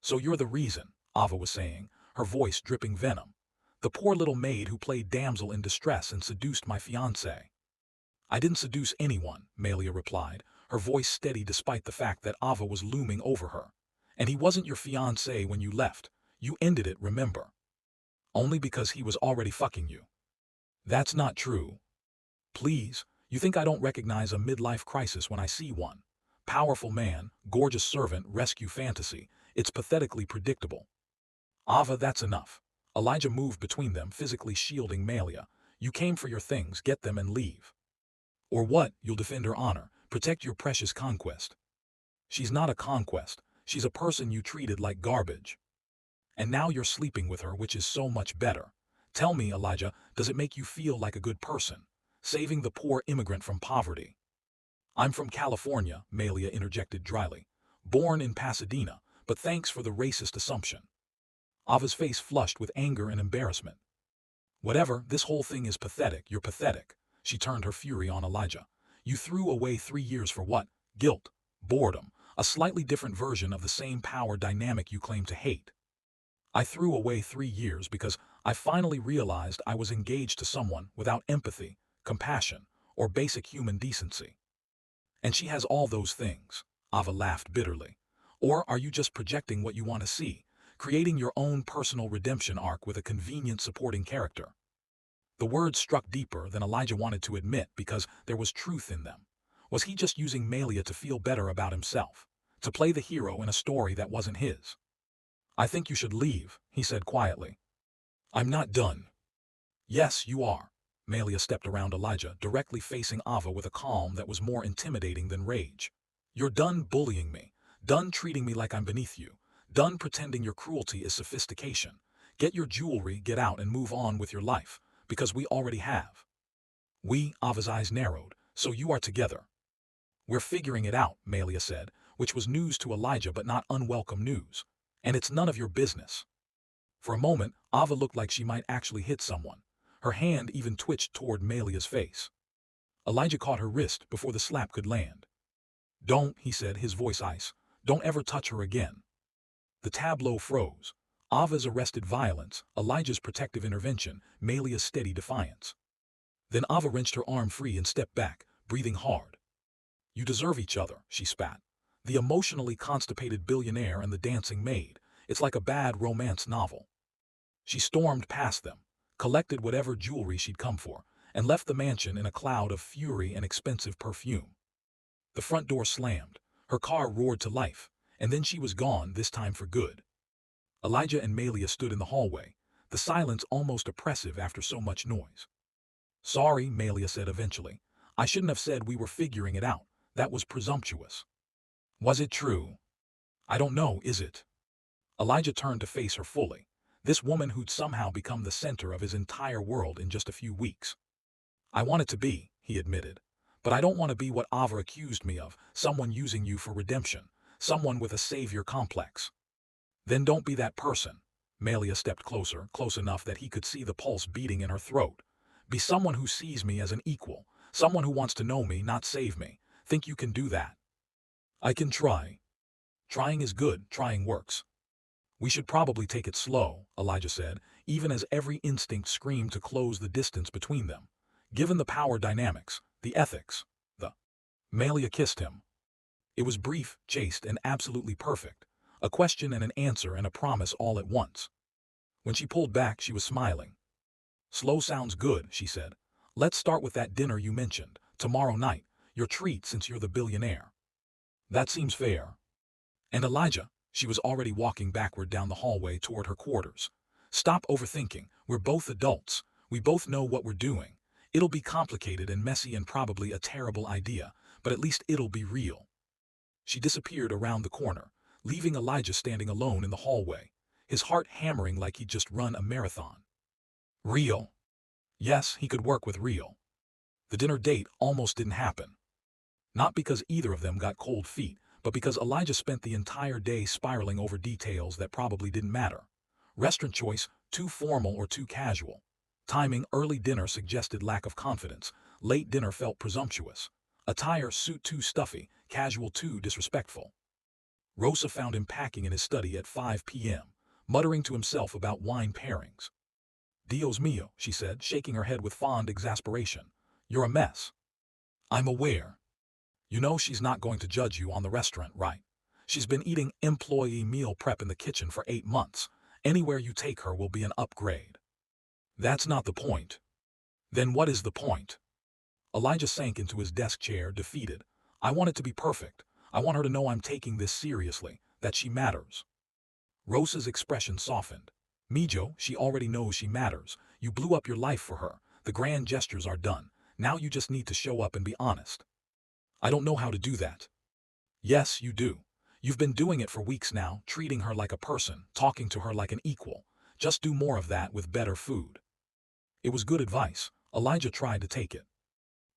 "So you're the reason," Ava was saying, her voice dripping venom. "The poor little maid who played damsel in distress and seduced my fiancé." "I didn't seduce anyone," Malia replied, her voice steady despite the fact that Ava was looming over her. "And he wasn't your fiancé when you left. You ended it, remember? Only because he was already fucking you." "That's not true." "Please, you think I don't recognize a midlife crisis when I see one? Powerful man, gorgeous servant, rescue fantasy. It's pathetically predictable." "Ava, that's enough." Elijah moved between them, physically shielding Malia. "You came for your things, get them and leave. Or what? You'll defend her honor, protect your precious conquest." "She's not a conquest. She's a person you treated like garbage. And now you're sleeping with her, which is so much better. Tell me, Elijah, does it make you feel like a good person, saving the poor immigrant from poverty?" "I'm from California," Malia interjected dryly. "Born in Pasadena, but thanks for the racist assumption." Ava's face flushed with anger and embarrassment. "Whatever, this whole thing is pathetic. You're pathetic." She turned her fury on Elijah. "You threw away 3 years for what? Guilt, boredom, a slightly different version of the same power dynamic you claim to hate." "I threw away 3 years because I finally realized I was engaged to someone without empathy, compassion, or basic human decency." "And she has all those things," Ava laughed bitterly. "Or are you just projecting what you want to see, creating your own personal redemption arc with a convenient supporting character?" The words struck deeper than Elijah wanted to admit because there was truth in them. Was he just using Malia to feel better about himself, to play the hero in a story that wasn't his? "I think you should leave," he said quietly. "I'm not done." "Yes, you are." Malia stepped around Elijah, directly facing Ava with a calm that was more intimidating than rage. "You're done bullying me, done treating me like I'm beneath you, done pretending your cruelty is sophistication. Get your jewelry, get out and move on with your life, because we already have." "We," Ava's eyes narrowed, "so you are together." "We're figuring it out," Malia said, which was news to Elijah but not unwelcome news. "And it's none of your business." For a moment, Ava looked like she might actually hit someone. Her hand even twitched toward Malia's face. Elijah caught her wrist before the slap could land. "Don't," he said, his voice ice. "Don't ever touch her again." The tableau froze. Ava's arrested violence, Elijah's protective intervention, Malia's steady defiance. Then Ava wrenched her arm free and stepped back, breathing hard. "You deserve each other," she spat. "The emotionally constipated billionaire and the dancing maid. It's like a bad romance novel." She stormed past them, collected whatever jewelry she'd come for, and left the mansion in a cloud of fury and expensive perfume. The front door slammed, her car roared to life, and then she was gone, this time for good. Elijah and Malia stood in the hallway, the silence almost oppressive after so much noise. "Sorry," Malia said eventually. "I shouldn't have said we were figuring it out. That was presumptuous." "Was it true?" "I don't know, is it?" Elijah turned to face her fully, this woman who'd somehow become the center of his entire world in just a few weeks. "I want it to be," he admitted. "But I don't want to be what Ava accused me of, someone using you for redemption, someone with a savior complex." "Then don't be that person." Malia stepped closer, close enough that he could see the pulse beating in her throat. "Be someone who sees me as an equal, someone who wants to know me, not save me. Think you can do that?" "I can try." "Trying is good, trying works." "We should probably take it slow," Elijah said, even as every instinct screamed to close the distance between them. "Given the power dynamics, the ethics, the—" Malia kissed him. It was brief, chaste, and absolutely perfect. A question and an answer and a promise all at once. When she pulled back, she was smiling. "Slow sounds good," she said. "Let's start with that dinner you mentioned, tomorrow night, your treat since you're the billionaire." "That seems fair." "And Elijah," she was already walking backward down the hallway toward her quarters. "Stop overthinking. We're both adults. We both know what we're doing. It'll be complicated and messy and probably a terrible idea, but at least it'll be real." She disappeared around the corner, leaving Elijah standing alone in the hallway, his heart hammering like he'd just run a marathon. Real. Yes, he could work with real. The dinner date almost didn't happen. Not because either of them got cold feet, but because Elijah spent the entire day spiraling over details that probably didn't matter. Restaurant choice, too formal or too casual. Timing: early dinner suggested lack of confidence, late dinner felt presumptuous. Attire: suit too stuffy, casual too disrespectful. Rosa found him packing in his study at 5 p.m., muttering to himself about wine pairings. Dios mio, she said, shaking her head with fond exasperation. You're a mess. I'm aware. You know she's not going to judge you on the restaurant, right? She's been eating employee meal prep in the kitchen for 8 months. Anywhere you take her will be an upgrade. That's not the point. Then what is the point? Elijah sank into his desk chair, defeated. I want it to be perfect. I want her to know I'm taking this seriously, that she matters. Rosa's expression softened. Mijo, she already knows she matters. You blew up your life for her. The grand gestures are done. Now you just need to show up and be honest. I don't know how to do that. Yes, you do. You've been doing it for weeks now, treating her like a person, talking to her like an equal. Just do more of that with better food. It was good advice. Elijah tried to take it.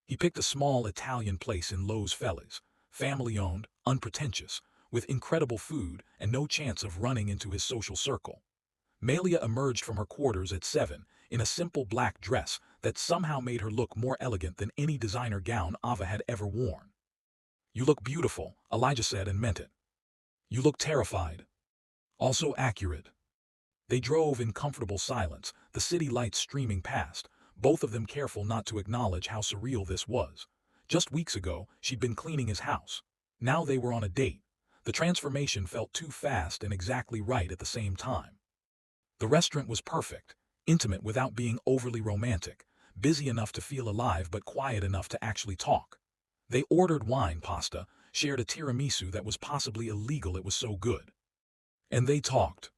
He picked a small Italian place in Los Feliz, family-owned, unpretentious, with incredible food and no chance of running into his social circle. Melia emerged from her quarters at 7 in a simple black dress that somehow made her look more elegant than any designer gown Ava had ever worn. You look beautiful, Elijah said and meant it. You look terrified. Also accurate. They drove in comfortable silence, the city lights streaming past, both of them careful not to acknowledge how surreal this was. Just weeks ago, she'd been cleaning his house. Now they were on a date. The transformation felt too fast and exactly right at the same time. The restaurant was perfect, intimate without being overly romantic, busy enough to feel alive but quiet enough to actually talk. They ordered wine pasta, shared a tiramisu that was possibly illegal, it was so good. And they talked.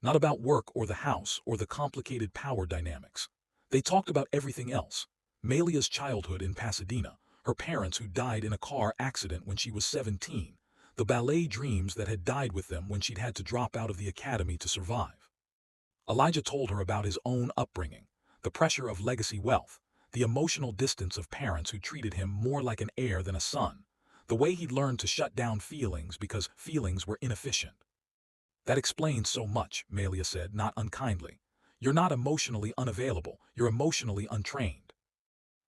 Not about work or the house or the complicated power dynamics. They talked about everything else. Melia's childhood in Pasadena, her parents who died in a car accident when she was 17, the ballet dreams that had died with them when she'd had to drop out of the academy to survive. Elijah told her about his own upbringing, the pressure of legacy wealth, the emotional distance of parents who treated him more like an heir than a son, the way he'd learned to shut down feelings because feelings were inefficient. That explains so much, Melia said, not unkindly. You're not emotionally unavailable, you're emotionally untrained.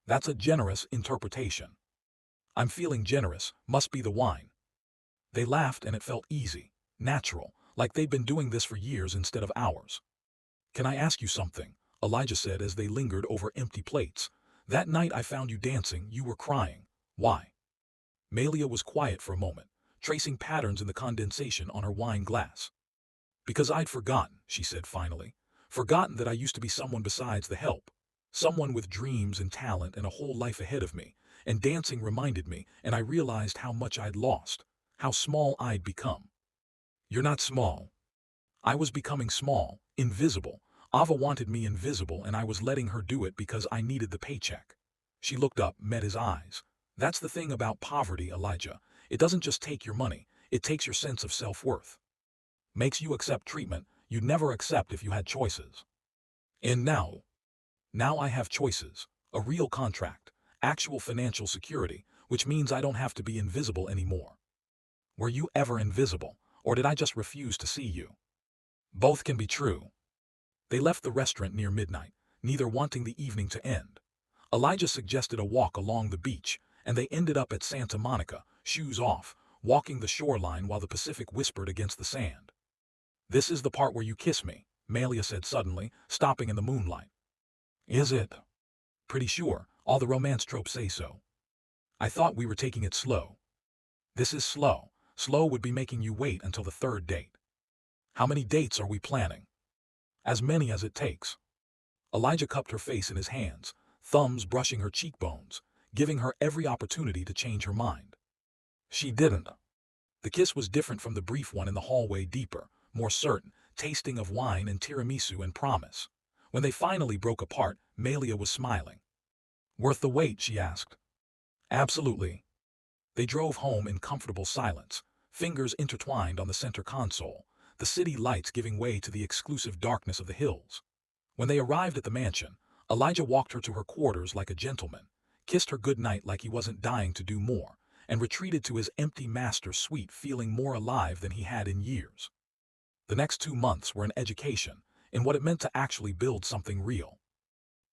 That's a generous interpretation. I'm feeling generous, must be the wine. They laughed and it felt easy, natural, like they'd been doing this for years instead of hours. Can I ask you something? Elijah said as they lingered over empty plates. That night I found you dancing, you were crying. Why? Melia was quiet for a moment, tracing patterns in the condensation on her wine glass. Because I'd forgotten, she said finally. Forgotten that I used to be someone besides the help. Someone with dreams and talent and a whole life ahead of me. And dancing reminded me, and I realized how much I'd lost. How small I'd become. You're not small. I was becoming small, invisible. Ava wanted me invisible and I was letting her do it because I needed the paycheck. She looked up, met his eyes. That's the thing about poverty, Elijah. It doesn't just take your money, it takes your sense of self-worth. Makes you accept treatment you'd never accept if you had choices. And now I have choices, a real contract, actual financial security, which means I don't have to be invisible anymore. Were you ever invisible, or did I just refuse to see you? Both can be true. They left the restaurant near midnight, neither wanting the evening to end. Elijah suggested a walk along the beach, and they ended up at Santa Monica, shoes off, walking the shoreline while the Pacific whispered against the sand. This is the part where you kiss me, Melia said suddenly, stopping in the moonlight. Is it? Pretty sure, all the romance tropes say so. I thought we were taking it slow. This is slow. Slow would be making you wait until the third date. How many dates are we planning? As many as it takes. Elijah cupped her face in his hands, thumbs brushing her cheekbones, giving her every opportunity to change her mind. She didn't. The kiss was different from the brief one in the hallway, deeper, more certain, tasting of wine and tiramisu and promise. When they finally broke apart, Melia was smiling. Worth the wait, she asked. Absolutely. They drove home in comfortable silence, fingers intertwined on the center console, the city lights giving way to the exclusive darkness of the hills. When they arrived at the mansion, Elijah walked her to her quarters like a gentleman, kissed her goodnight like he wasn't dying to do more, and retreated to his empty master suite feeling more alive than he had in years. The next 2 months were an education, in what it meant to actually build something real.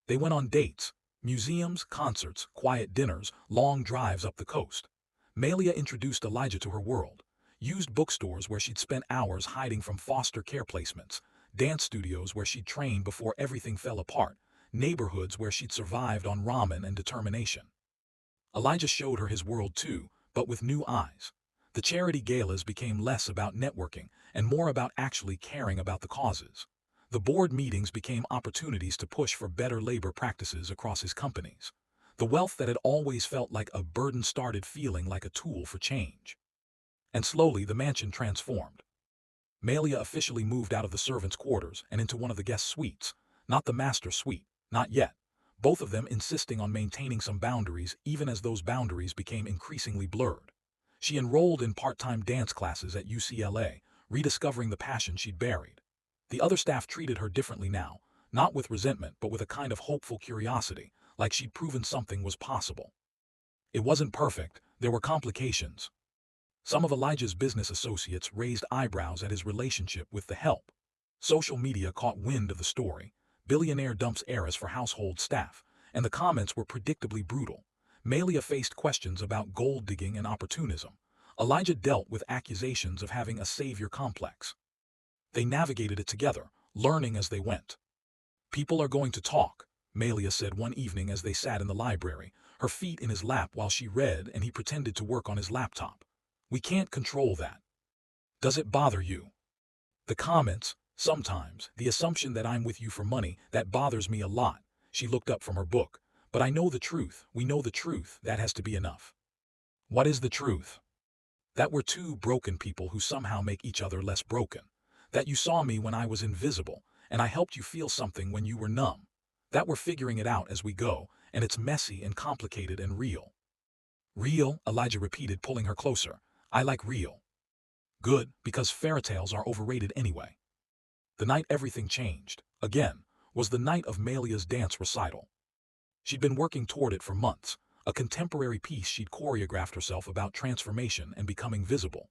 They went on dates, museums, concerts, quiet dinners, long drives up the coast. Malia introduced Elijah to her world, used bookstores where she'd spent hours hiding from foster care placements, dance studios where she'd trained before everything fell apart, neighborhoods where she'd survived on ramen and determination. Elijah showed her his world too, but with new eyes. The charity galas became less about networking and more about actually caring about the causes. The board meetings became opportunities to push for better labor practices across his companies. The wealth that had always felt like a burden started feeling like a tool for change. And slowly the mansion transformed. Malia officially moved out of the servants' quarters and into one of the guest suites, not the master suite, not yet, both of them insisting on maintaining some boundaries even as those boundaries became increasingly blurred. She enrolled in part-time dance classes at UCLA, rediscovering the passion she'd buried. The other staff treated her differently now, not with resentment but with a kind of hopeful curiosity, like she'd proven something was possible. It wasn't perfect, there were complications. Some of Elijah's business associates raised eyebrows at his relationship with the help. Social media caught wind of the story. Billionaire dumps heiress for household staff, and the comments were predictably brutal. Malia faced questions about gold digging and opportunism. Elijah dealt with accusations of having a savior complex. They navigated it together, learning as they went. "People are going to talk," Malia said one evening as they sat in the library, her feet in his lap while she read and he pretended to work on his laptop. "We can't control that." "Does it bother you?" "The comments, sometimes, the assumption that I'm with you for money, that bothers me a lot." She looked up from her book. "But I know the truth, we know the truth, that has to be enough." "What is the truth?" "That we're two broken people who somehow make each other less broken. That you saw me when I was invisible, and I helped you feel something when you were numb. That we're figuring it out as we go, and it's messy and complicated and real." "Real," Elijah repeated, pulling her closer. "I like real." "Good, because fairytales are overrated anyway." The night everything changed, again, was the night of Malia's dance recital. She'd been working toward it for months, a contemporary piece she'd choreographed herself about transformation and becoming visible.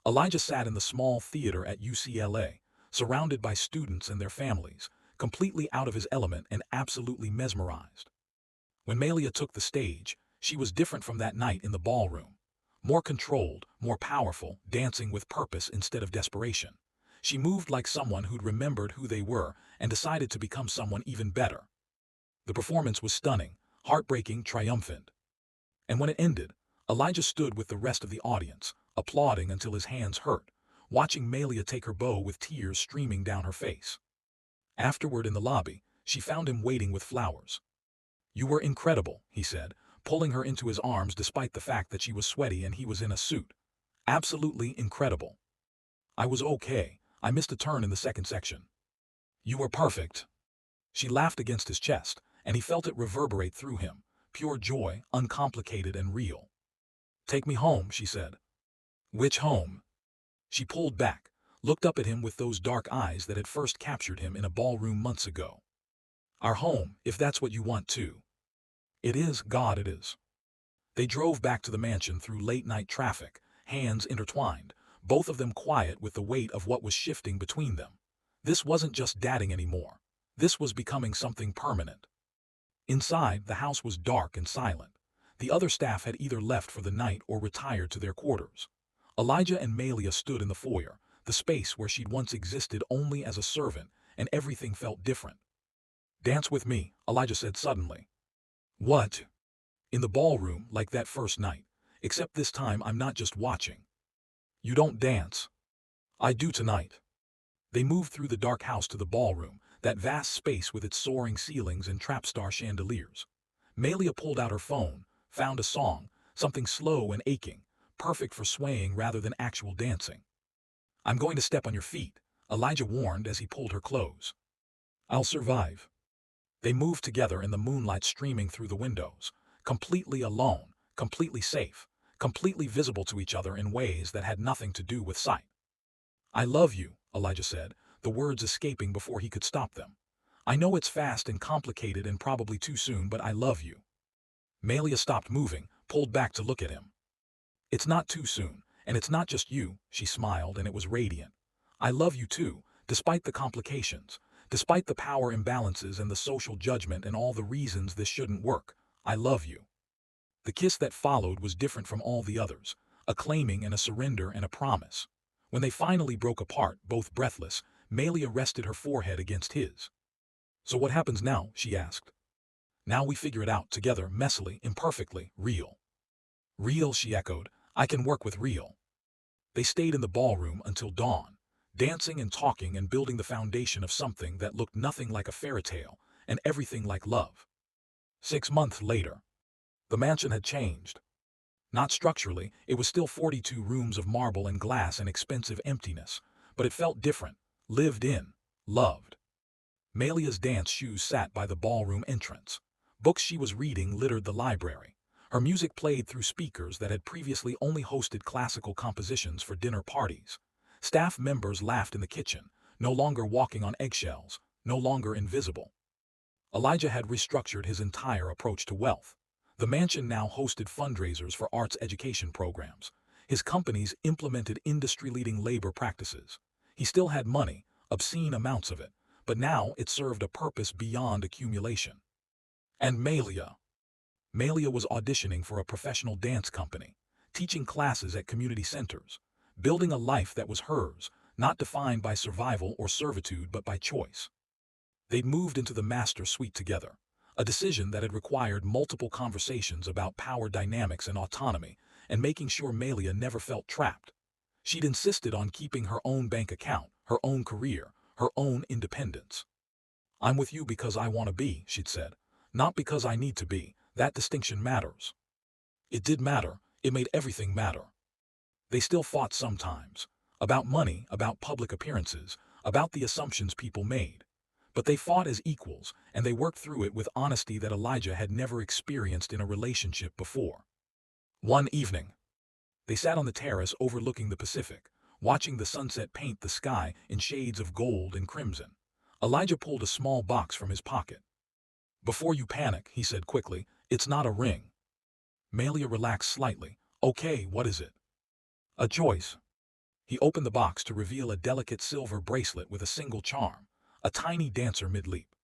Elijah sat in the small theater at UCLA, surrounded by students and their families, completely out of his element and absolutely mesmerized. When Malia took the stage, she was different from that night in the ballroom. More controlled, more powerful, dancing with purpose instead of desperation. She moved like someone who'd remembered who they were and decided to become someone even better. The performance was stunning, heartbreaking, triumphant. And when it ended, Elijah stood with the rest of the audience, applauding until his hands hurt, watching Malia take her bow with tears streaming down her face. Afterward in the lobby, she found him waiting with flowers. "You were incredible," he said, pulling her into his arms despite the fact that she was sweaty and he was in a suit. "Absolutely incredible." "I was okay. I missed a turn in the second section." "You were perfect." She laughed against his chest, and he felt it reverberate through him, pure joy, uncomplicated and real. "Take me home," she said. "Which home?" She pulled back, looked up at him with those dark eyes that had first captured him in a ballroom months ago. "Our home, if that's what you want too." "It is, God it is." They drove back to the mansion through late-night traffic, hands intertwined, both of them quiet with the weight of what was shifting between them. This wasn't just dating anymore. This was becoming something permanent. Inside, the house was dark and silent. The other staff had either left for the night or retired to their quarters. Elijah and Malia stood in the foyer, the space where she'd once existed only as a servant, and everything felt different. "Dance with me," Elijah said suddenly. "What?" "In the ballroom, like that first night. Except this time I'm not just watching." "You don't dance." "I do tonight." They moved through the dark house to the ballroom, that vast space with its soaring ceilings and trap-star chandeliers. Malia pulled out her phone, found a song, something slow and aching, perfect for swaying rather than actual dancing. "I'm going to step on your feet," Elijah warned as he pulled her close. "I'll survive." They moved together in the moonlight streaming through the windows, completely alone, completely safe, completely visible to each other in ways that had nothing to do with sight. "I love you," Elijah said, the words escaping before he could stop them. "I know it's fast and complicated and probably too soon, but I love you." Malia stopped moving, pulled back to look at him. "It's not too soon, and it's not just you," she smiled and it was radiant. "I love you too, despite the complications, Despite the power imbalances and the social judgment and all the reasons this shouldn't work, I love you. The kiss that followed was different from all the others, a claiming and a surrender and a promise. When they finally broke apart, both breathless, Melia rested her forehead against his. "So what happens now?" she asked. "Now we figure it out together, messily, imperfectly, real." "Real," she echoed. "I can work with real." They stayed in the ballroom until dawn, dancing and talking and building the foundation of something that looked nothing like a fairy tale and everything like love. 6 months later, the mansion had changed. Not structurally, it was still 42 rooms of marble and glass and expensive emptiness, but it felt different, lived in, loved. Melia's dance shoes sat by the ballroom entrance. Books she was reading littered the library. Her music played through speakers that had previously only hosted classical compositions for dinner parties. Staff members laughed in the kitchen, no longer walking on eggshells, no longer invisible. Elijah had restructured his entire approach to wealth. The mansion now hosted fundraisers for arts education programs. His companies implemented industry-leading labor practices. He still had money, obscene amounts of it, but now it served a purpose beyond accumulation. And Melia. Melia was auditioning for a professional dance company, teaching classes at community centers, building a life that was hers, not defined by survival or servitude but by choice. They'd moved into the master suite together, a decision that had required multiple conversations about power dynamics and autonomy, and making sure Melia never felt trapped. She'd insisted on keeping her own bank account, her own career, her own independence. "I'm with you because I want to be," she'd said, "not because I need to be. That distinction matters." It did matter. It made everything matter. They still fought sometimes. About money, about public appearances, about the assumptions people made. But they fought as equals, and they worked through it with honesty that Elijah had never experienced in a relationship before. One evening, they sat on the terrace overlooking the Pacific, watching the sunset paint the sky in shades of gold and crimson. Elijah pulled a small box from his pocket. "Before you panic," he said quickly, "it's not a ring." Melia relaxed slightly. "Okay, what is it?" "A choice." He opened the box to reveal a delicate silver bracelet with a single charm, a tiny dancer mid-leap.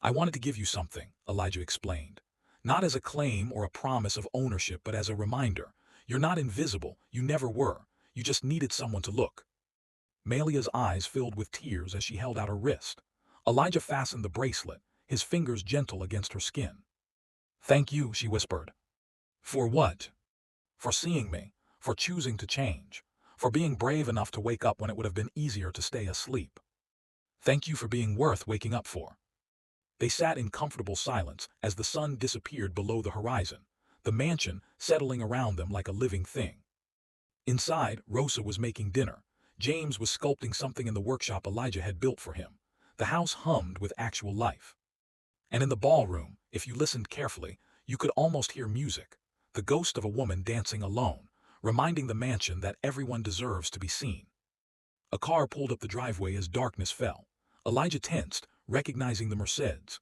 "I wanted to give you something," Elijah explained. "Not as a claim or a promise of ownership, but as a reminder. You're not invisible, you never were. You just needed someone to look." Melia's eyes filled with tears as she held out her wrist. Elijah fastened the bracelet, his fingers gentle against her skin. "Thank you," she whispered. "For what?" "For seeing me, for choosing to change, for being brave enough to wake up when it would have been easier to stay asleep. Thank you for being worth waking up for." They sat in comfortable silence as the sun disappeared below the horizon, the mansion settling around them like a living thing. Inside, Rosa was making dinner. James was sculpting something in the workshop Elijah had built for him. The house hummed with actual life. And in the ballroom, if you listened carefully, you could almost hear music, the ghost of a woman dancing alone, reminding the mansion that everyone deserves to be seen. A car pulled up the driveway as darkness fell. Elijah tensed, recognizing the Mercedes.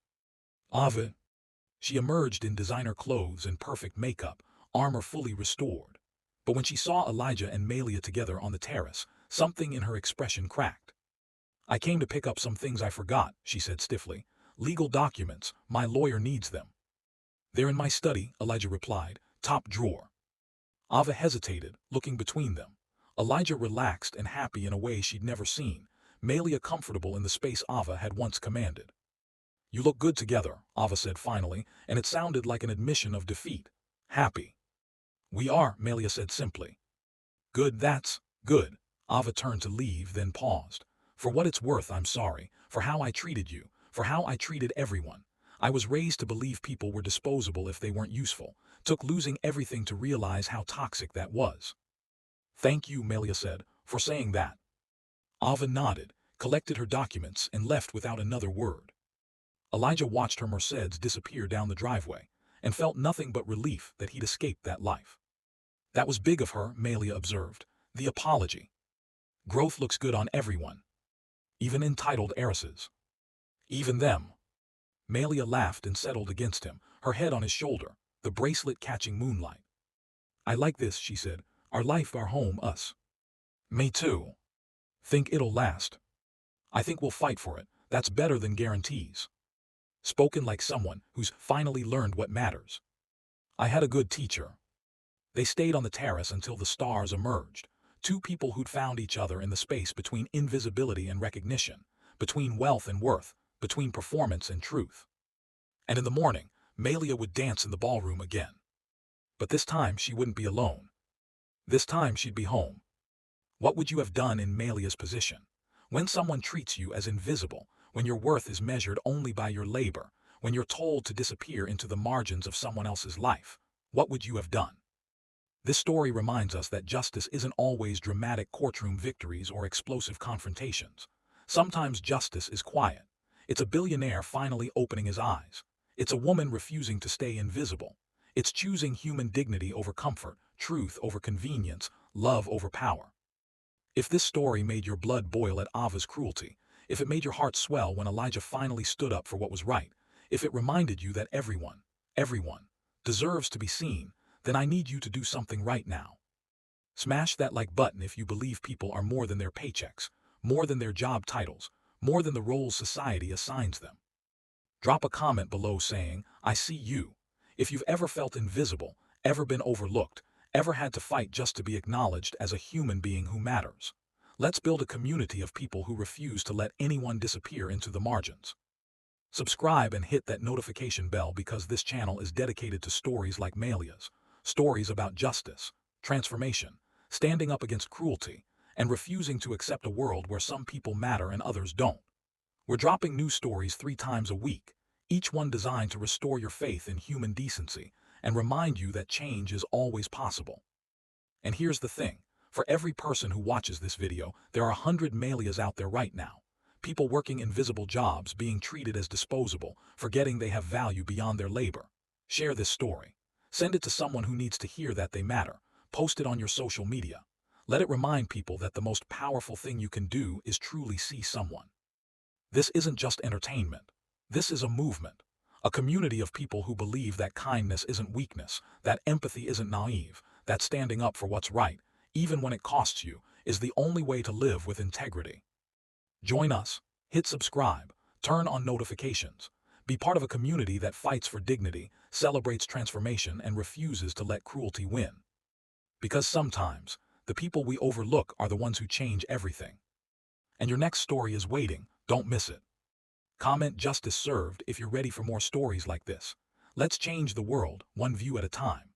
"Ava." She emerged in designer clothes and perfect makeup, armor fully restored. But when she saw Elijah and Melia together on the terrace, something in her expression cracked. "I came to pick up some things I forgot," she said stiffly. "Legal documents, my lawyer needs them." "They're in my study," Elijah replied, "top drawer." Ava hesitated, looking between them. Elijah relaxed and happy in a way she'd never seen, Melia comfortable in the space Ava had once commanded. "You look good together," Ava said finally, and it sounded like an admission of defeat. "Happy." "We are," Melia said simply. "Good, that's good." Ava turned to leave, then paused. "For what it's worth, I'm sorry, for how I treated you, for how I treated everyone. I was raised to believe people were disposable if they weren't useful. Took losing everything to realize how toxic that was." "Thank you," Melia said, "for saying that." Ava nodded, collected her documents, and left without another word. Elijah watched her Mercedes disappear down the driveway, and felt nothing but relief that he'd escaped that life. "That was big of her," Melia observed. "The apology. Growth looks good on everyone. Even entitled heiresses. Even them." Melia laughed and settled against him, her head on his shoulder, the bracelet catching moonlight. "I like this," she said. "Our life, our home, us." "Me too. Think it'll last. I think we'll fight for it. That's better than guarantees. Spoken like someone who's finally learned what matters. I had a good teacher. They stayed on the terrace until the stars emerged. Two people who'd found each other in the space between invisibility and recognition, between wealth and worth, between performance and truth. And in the morning, Malia would dance in the ballroom again. But this time she wouldn't be alone. This time she'd be home. What would you have done in Malia's position? When someone treats you as invisible, when your worth is measured only by your labor, when you're told to disappear into the margins of someone else's life, what would you have done? This story reminds us that justice isn't always dramatic courtroom victories or explosive confrontations. Sometimes justice is quiet. It's a billionaire finally opening his eyes. It's a woman refusing to stay invisible. It's choosing human dignity over comfort, truth over convenience, love over power. If this story made your blood boil at Ava's cruelty, if it made your heart swell when Elijah finally stood up for what was right, if it reminded you that everyone, deserves to be seen, then I need you to do something right now. Smash that like button if you believe people are more than their paychecks, more than their job titles, more than the roles society assigns them. Drop a comment below saying, I see you. If you've ever felt invisible, ever been overlooked, ever had to fight just to be acknowledged as a human being who matters, let's build a community of people who refuse to let anyone disappear into the margins. Subscribe and hit that notification bell because this channel is dedicated to stories like Malia's, stories about justice, transformation, standing up against cruelty, and refusing to accept a world where some people matter and others don't. We're dropping new stories 3 times a week, each one designed to restore your faith in human decency and remind you that change is always possible. And here's the thing, for every person who watches this video, there are 100 Malias out there right now. People working invisible jobs, being treated as disposable, forgetting they have value beyond their labor. Share this story. Send it to someone who needs to hear that they matter. Post it on your social media. Let it remind people that the most powerful thing you can do is truly see someone. This isn't just entertainment. This is a movement. A community of people who believe that kindness isn't weakness, that empathy isn't naive, that standing up for what's right, even when it costs you, is the only way to live with integrity. Join us, hit subscribe, turn on notifications. Be part of a community that fights for dignity, celebrates transformation, and refuses to let cruelty win. Because sometimes, the people we overlook are the ones who change everything. And your next story is waiting, don't miss it. Comment justice served if you're ready for more stories like this. Let's change the world, one view at a time.